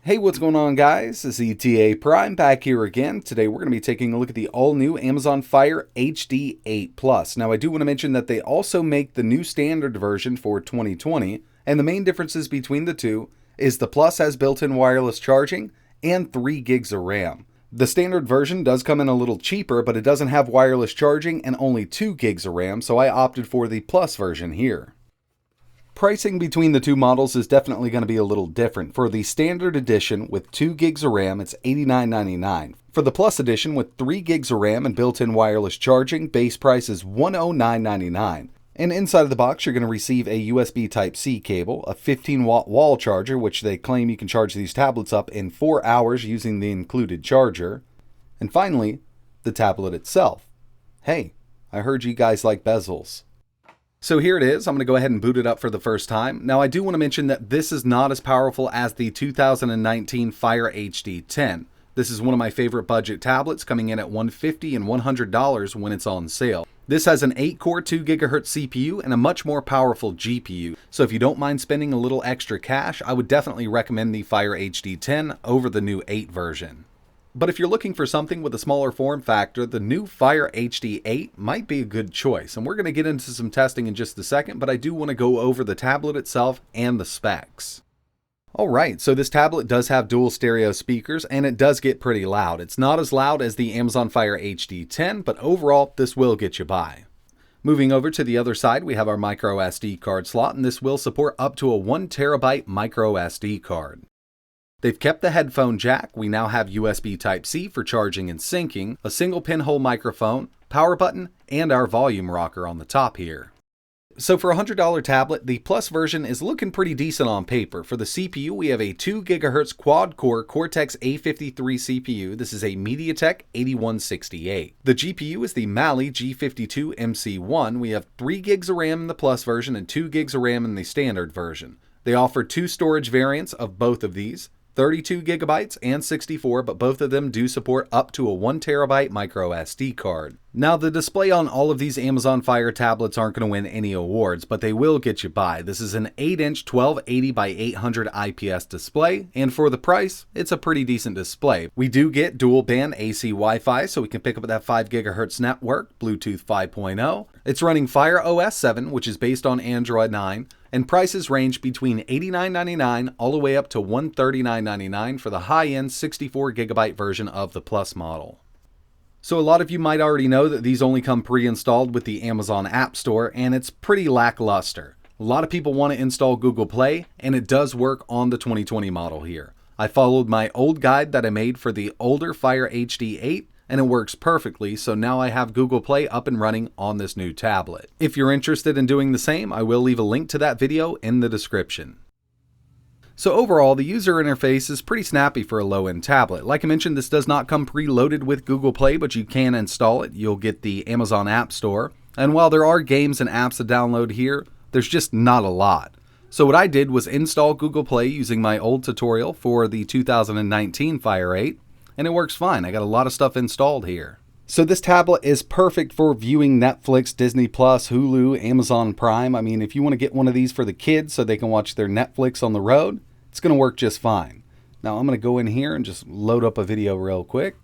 Hey, what's going on, guys? It's ETA Prime back here again. Today we're going to be taking a look at the all-new Amazon Fire HD 8 Plus. Now, I do want to mention that they also make the new standard version for 2020, and the main differences between the two is the Plus has built-in wireless charging and 3 gigs of RAM. The standard version does come in a little cheaper, but it doesn't have wireless charging and only 2 gigs of RAM, so I opted for the Plus version here. Pricing between the two models is definitely going to be a little different. For the standard edition with 2 gigs of RAM, it's $89.99. For the Plus edition with 3 gigs of RAM and built-in wireless charging, base price is $109.99. And inside of the box, you're going to receive a USB Type-C cable, a 15-watt wall charger, which they claim you can charge these tablets up in 4 hours using the included charger. And finally, the tablet itself. Hey, I heard you guys like bezels. So here it is. I'm going to go ahead and boot it up for the first time. Now, I do want to mention that this is not as powerful as the 2019 Fire HD 10. This is one of my favorite budget tablets, coming in at $150 and $100 when it's on sale. This has an 8-core 2 GHz CPU and a much more powerful GPU. So if you don't mind spending a little extra cash, I would definitely recommend the Fire HD 10 over the new 8 version. But if you're looking for something with a smaller form factor, the new Fire HD 8 might be a good choice. And we're going to get into some testing in just a second, but I do want to go over the tablet itself and the specs. Alright, so this tablet does have dual stereo speakers, and it does get pretty loud. It's not as loud as the Amazon Fire HD 10, but overall, this will get you by. Moving over to the other side, we have our micro SD card slot, and this will support up to a 1 terabyte micro SD card. They've kept the headphone jack. We now have USB Type-C for charging and syncing, a single pinhole microphone, power button, and our volume rocker on the top here. So for a $100 tablet, the Plus version is looking pretty decent on paper. For the CPU, we have a 2 GHz quad-core Cortex A53 CPU. This is a MediaTek 8168. The GPU is the Mali-G52 MC1. We have 3 gigs of RAM in the Plus version and 2 gigs of RAM in the standard version. They offer 2 storage variants of both of these, 32 gigabytes and 64, but both of them do support up to a 1 terabyte micro SD card. Now, the display on all of these Amazon Fire tablets aren't going to win any awards, but they will get you by. This is an 8-inch 1280 by 800 IPS display, and for the price, it's a pretty decent display. We do get dual band AC Wi-Fi, so we can pick up that 5 GHz network, Bluetooth 5.0. It's running Fire OS 7, which is based on Android 9, and prices range between $89.99 all the way up to $139.99 for the high-end 64 gigabyte version of the Plus model. So a lot of you might already know that these only come pre-installed with the Amazon App Store, and it's pretty lackluster. A lot of people want to install Google Play, and it does work on the 2020 model here. I followed my old guide that I made for the older Fire HD 8, and it works perfectly, so now I have Google Play up and running on this new tablet. If you're interested in doing the same, I will leave a link to that video in the description. So overall, the user interface is pretty snappy for a low-end tablet. Like I mentioned, this does not come preloaded with Google Play, but you can install it. You'll get the Amazon App Store. And while there are games and apps to download here, there's just not a lot. So what I did was install Google Play using my old tutorial for the 2019 Fire 8, and it works fine. I got a lot of stuff installed here. So this tablet is perfect for viewing Netflix, Disney+, Hulu, Amazon Prime. I mean, if you want to get one of these for the kids so they can watch their Netflix on the road, it's going to work just fine. Now I'm going to go in here and just load up a video real quick.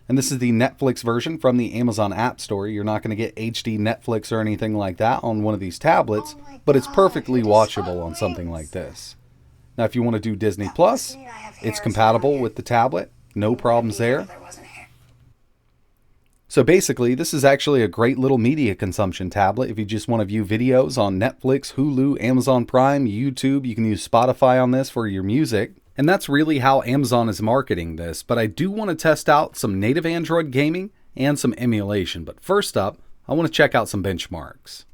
And this is the Netflix version from the Amazon App Store. You're not going to get HD Netflix or anything like that on one of these tablets, but it's perfectly watchable on something like this. Now, if you want to do Disney Plus, it's compatible with the tablet. No problems there. So basically, this is actually a great little media consumption tablet. If you just want to view videos on Netflix, Hulu, Amazon Prime, YouTube, you can use Spotify on this for your music. And that's really how Amazon is marketing this. But I do want to test out some native Android gaming and some emulation. But first up, I want to check out some benchmarks.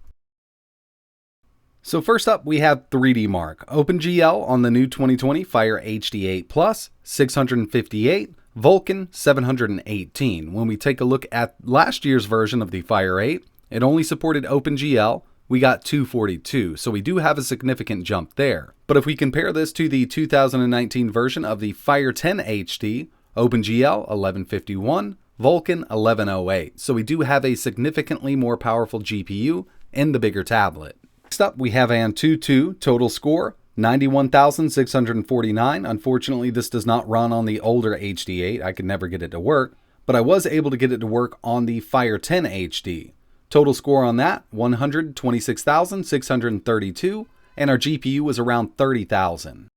So first up, we have 3D Mark. OpenGL on the new 2020 Fire HD 8 Plus, 658. Vulkan, 718. When we take a look at last year's version of the Fire 8, it only supported OpenGL. We got 242, so we do have a significant jump there. But if we compare this to the 2019 version of the Fire 10 HD, OpenGL 1151, Vulkan 1108. So we do have a significantly more powerful GPU and the bigger tablet. Next up, we have Antutu. Total score 91,649. Unfortunately, this does not run on the older HD8. I could never get it to work, but I was able to get it to work on the Fire 10 HD. Total score on that, 126,632, and our GPU was around 30,000.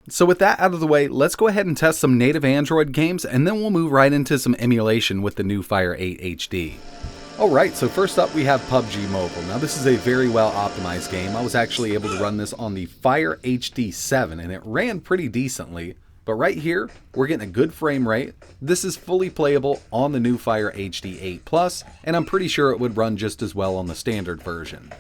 So with that out of the way, let's go ahead and test some native Android games, and then we'll move right into some emulation with the new Fire 8 HD. Alright, so first up we have Pubg Mobile. Now this is a very well optimized game. I was actually able to run this on the Fire HD7 and it ran pretty decently. But right here, we're getting a good frame rate. This is fully playable on the new Fire HD8 Plus, and I'm pretty sure it would run just as well on the standard version.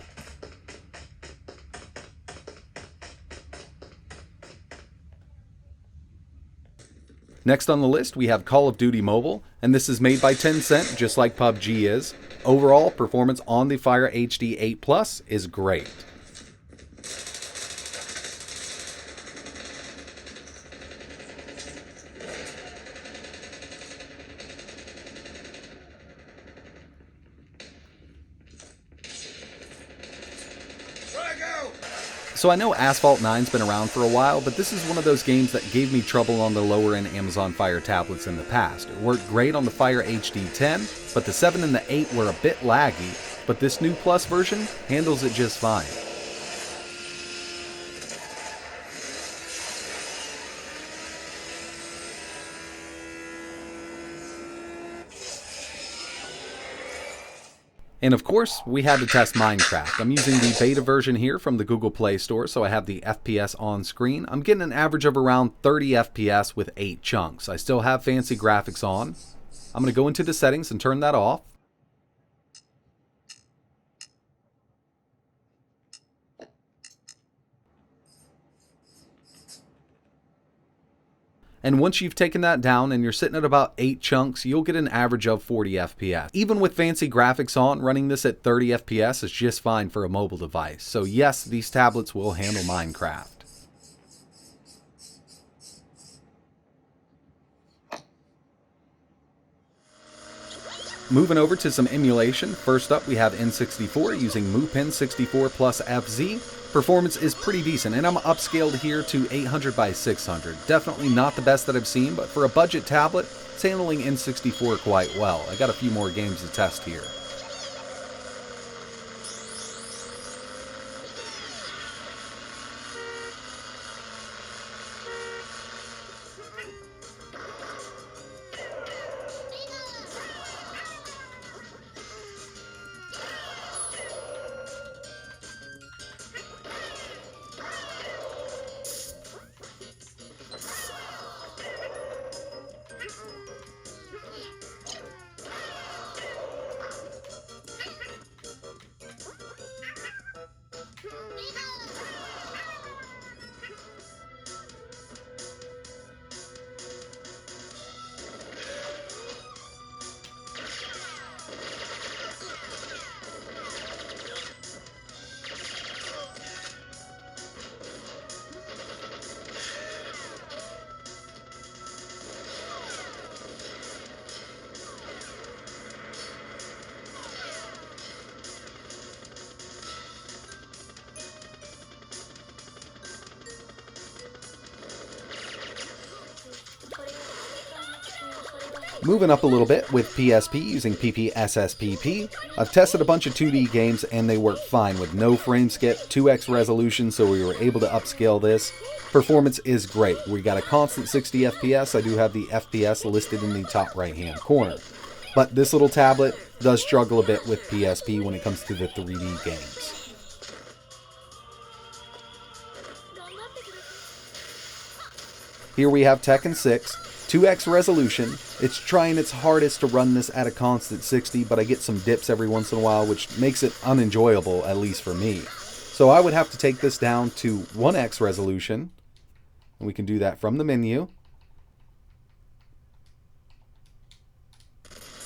Next on the list, we have Call of Duty Mobile, and this is made by Tencent, just like PUBG is. Overall, performance on the Fire HD8 Plus is great. So I know Asphalt 9's been around for a while, but this is one of those games that gave me trouble on the lower end Amazon Fire tablets in the past. It worked great on the Fire HD 10, but the 7 and the 8 were a bit laggy, but this new Plus version handles it just fine. And of course, we had to test Minecraft. I'm using the beta version here from the Google Play Store, so I have the FPS on screen. I'm getting an average of around 30 FPS with 8 chunks. I still have fancy graphics on. I'm going to go into the settings and turn that off. And once you've taken that down and you're sitting at about 8 chunks, you'll get an average of 40 FPS. Even with fancy graphics on, running this at 30 FPS is just fine for a mobile device. So yes, these tablets will handle Minecraft. Moving over to some emulation, first up we have N64 using MuPin 64 plus FZ. Performance is pretty decent, and I'm upscaled here to 800 by 600. Definitely not the best that I've seen, but for a budget tablet, it's handling N64 quite well. I got a few more games to test here. Moving up a little bit with PSP using PPSSPP. I've tested a bunch of 2D games and they work fine with no frame skip, 2x resolution, so we were able to upscale this. Performance is great. We got a constant 60 FPS. I do have the FPS listed in the top right hand corner. But this little tablet does struggle a bit with PSP when it comes to the 3D games. Here we have Tekken 6, 2x resolution. It's trying its hardest to run this at a constant 60, but I get some dips every once in a while, which makes it unenjoyable, at least for me. So I would have to take this down to 1x resolution, and we can do that from the menu.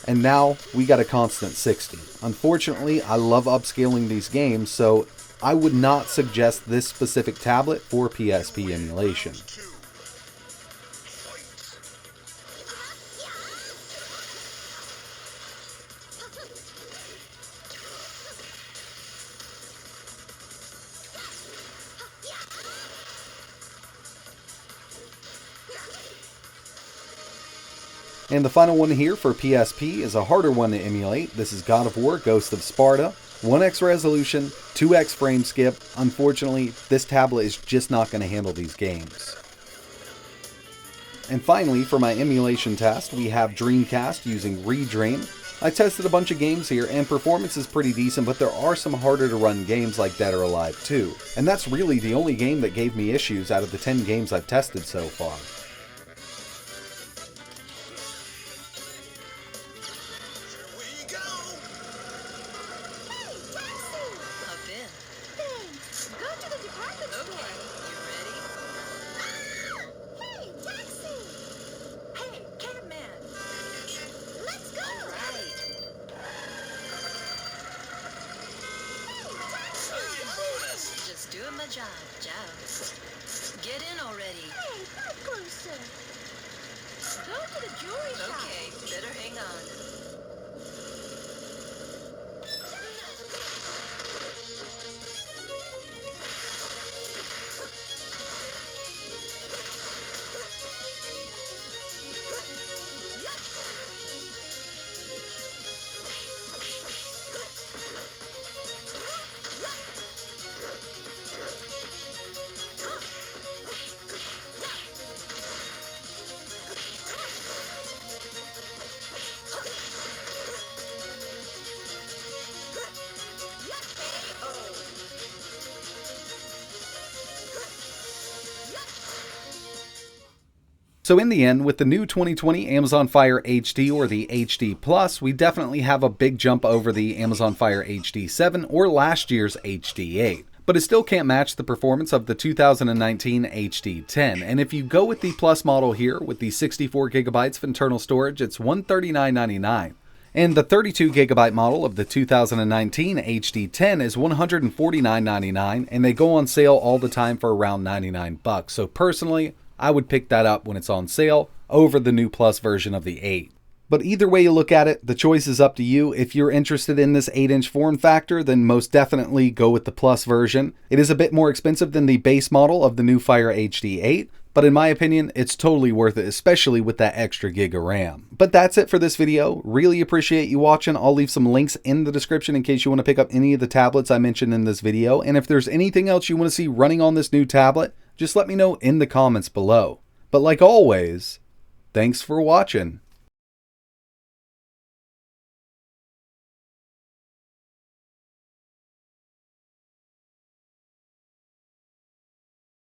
And now we got a constant 60. Unfortunately, I love upscaling these games, so I would not suggest this specific tablet for PSP emulation. And the final one here for PSP is a harder one to emulate. This is God of War Ghost of Sparta. 1x resolution, 2x frame skip. Unfortunately, this tablet is just not going to handle these games. And finally, for my emulation test, we have Dreamcast using Redream. I tested a bunch of games here, and performance is pretty decent, but there are some harder to run games like Dead or Alive 2. And that's really the only game that gave me issues out of the 10 games I've tested so far. Doing my job. Get in already. Hey, come closer. Go to the jewelry shop. Okay, better hang on. So in the end, with the new 2020 Amazon Fire HD or the HD Plus, we definitely have a big jump over the Amazon Fire HD 7 or last year's HD 8. But it still can't match the performance of the 2019 HD 10. And if you go with the Plus model here with the 64 gigabytes of internal storage, it's $139.99. And the 32 gigabyte model of the 2019 HD 10 is $149.99, and they go on sale all the time for around $99. So personally, I would pick that up when it's on sale over the new Plus version of the 8. But either way you look at it, the choice is up to you. If you're interested in this 8-inch form factor, then most definitely go with the Plus version. It is a bit more expensive than the base model of the new Fire HD 8, but in my opinion, it's totally worth it, especially with that extra gig of RAM. But that's it for this video. Really appreciate you watching. I'll leave some links in the description in case you want to pick up any of the tablets I mentioned in this video. And if there's anything else you want to see running on this new tablet, just let me know in the comments below. But like always, thanks for watching.